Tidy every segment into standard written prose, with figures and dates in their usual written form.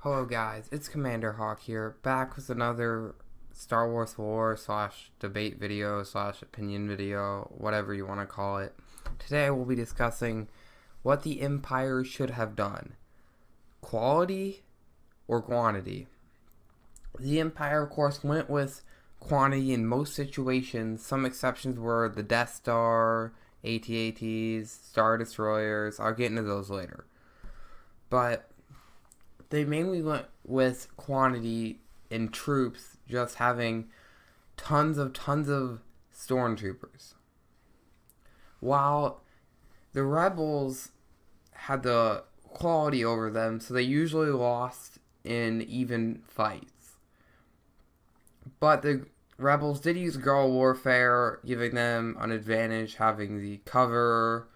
Hello guys, it's Commander Hawk here, back with another Star Wars lore slash debate video slash opinion video, whatever you want to call it. Today we'll be discussing what the Empire should have done. Quality or quantity? The Empire, of course, went with quantity in most situations. Some exceptions were the Death Star, AT-ATs, Star Destroyers. I'll get into those later. But they mainly went with quantity in troops, just having tons of stormtroopers. While the rebels had the quality over them, so they usually lost in even fights. But the rebels did use guerrilla warfare, giving them an advantage, having the cover,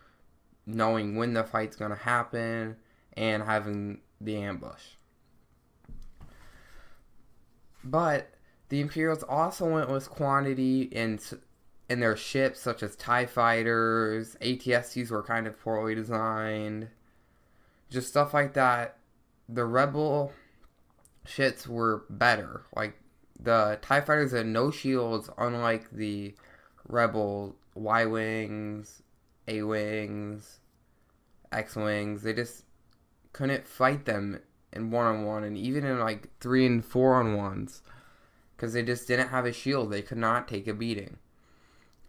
knowing when the fight's going to happen, and having the ambush. But the Imperials also went with quantity in their ships, such as TIE fighters. AT-STs were kind of poorly designed. Just stuff like that. The Rebel ships were better. Like, the TIE fighters had no shields, unlike the Rebel Y-Wings, A-Wings, X-Wings. They just couldn't fight them in one-on-one, and even in like 3 and 4-on-1s, because they just didn't have a shield. They could not take a beating.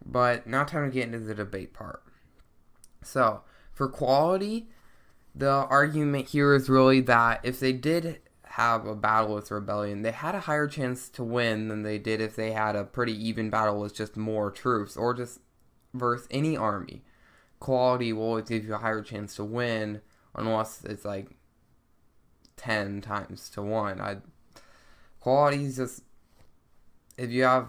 But now time to get into the debate part. So, for quality, the argument here is really that if they did have a battle with Rebellion, they had a higher chance to win than they did if they had a pretty even battle with just more troops, or just versus any army. Quality will always give you a higher chance to win, unless it's like 10 times to 1. Quality is just, if you have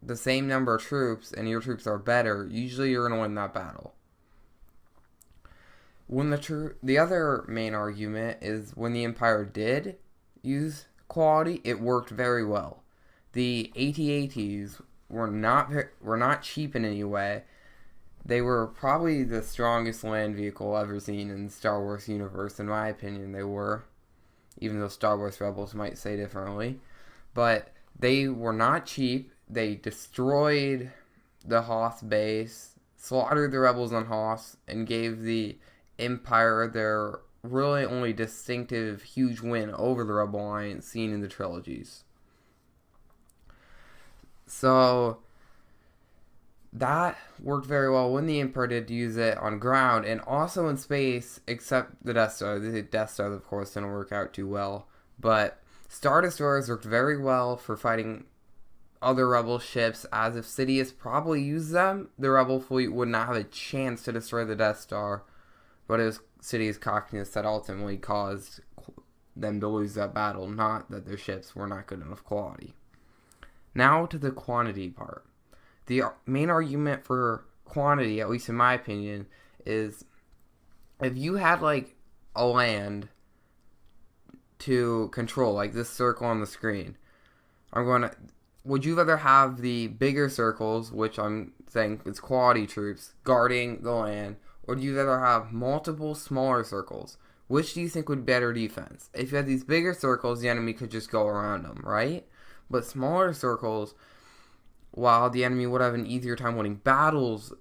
the same number of troops and your troops are better, usually you're going to win that battle. When the other main argument is when the Empire did use quality, it worked very well. The AT-ATs were not cheap in any way. They were probably the strongest land vehicle ever seen in the Star Wars universe, in my opinion. They were, even though Star Wars Rebels might say differently. But they were not cheap. They destroyed the Hoth base, slaughtered the rebels on Hoth, and gave the Empire their really only distinctive huge win over the Rebel Alliance seen in the trilogies. So that worked very well when the Empire did use it on ground and also in space, except the Death Star. The Death Star, of course, didn't work out too well. But Star Destroyers worked very well for fighting other Rebel ships, as if Sidious probably used them, the Rebel fleet would not have a chance to destroy the Death Star. But it was Sidious' cockiness that ultimately caused them to lose that battle, not that their ships were not good enough quality. Now to the quantity part. The main argument for quantity, at least in my opinion, is if you had like a land to control, like this circle on the screen, would you rather have the bigger circles, which I'm saying is quality troops, guarding the land, or do you rather have multiple smaller circles? Which do you think would be better defense? If you had these bigger circles, the enemy could just go around them, right? But smaller circles, while the enemy would have an easier time winning battles,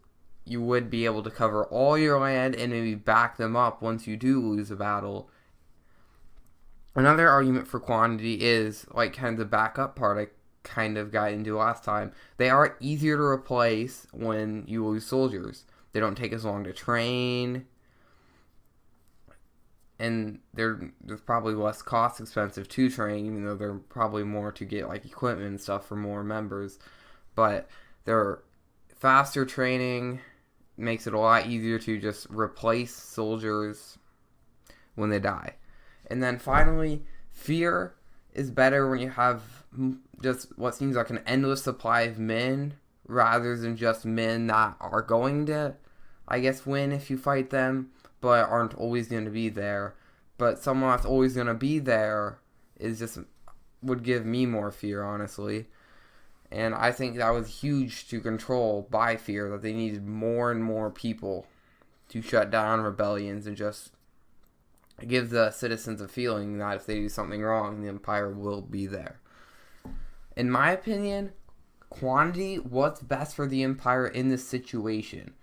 you would be able to cover all your land and maybe back them up once you do lose a battle. Another argument for quantity is, like, kind of the backup part I kind of got into last time. They are easier to replace when you lose soldiers. They don't take as long to train, and they're probably less cost expensive to train, even though they're probably more to get like equipment and stuff for more members. But they're faster training, makes it a lot easier to just replace soldiers when they die. And then finally, fear is better when you have just what seems like an endless supply of men, rather than just men that are going to, I guess, win if you fight them, but aren't always going to be there. But someone that's always going to be there would give me more fear, honestly. And I think that was huge to control by fear, that they needed more and more people to shut down rebellions and just It gives the citizens a feeling that if they do something wrong, the Empire will be there. In my opinion, quantity was best for the Empire in this situation.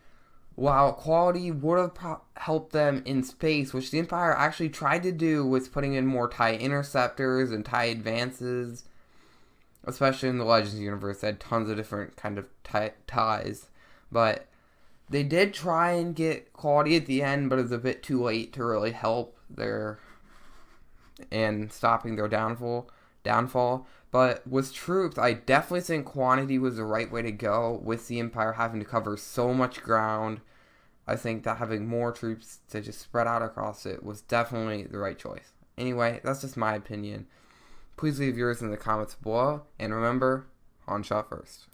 While quality would have helped them in space, which the Empire actually tried to do with putting in more TIE interceptors and TIE advances, especially in the Legends universe, they had tons of different kind of TIEs. But they did try and get quality at the end, but it was a bit too late to really help their and stopping their downfall. But with troops, I definitely think quantity was the right way to go. With the Empire having to cover so much ground, I think that having more troops to just spread out across it was definitely the right choice. Anyway, that's just my opinion. Please leave yours in the comments below, and remember, Han shot first.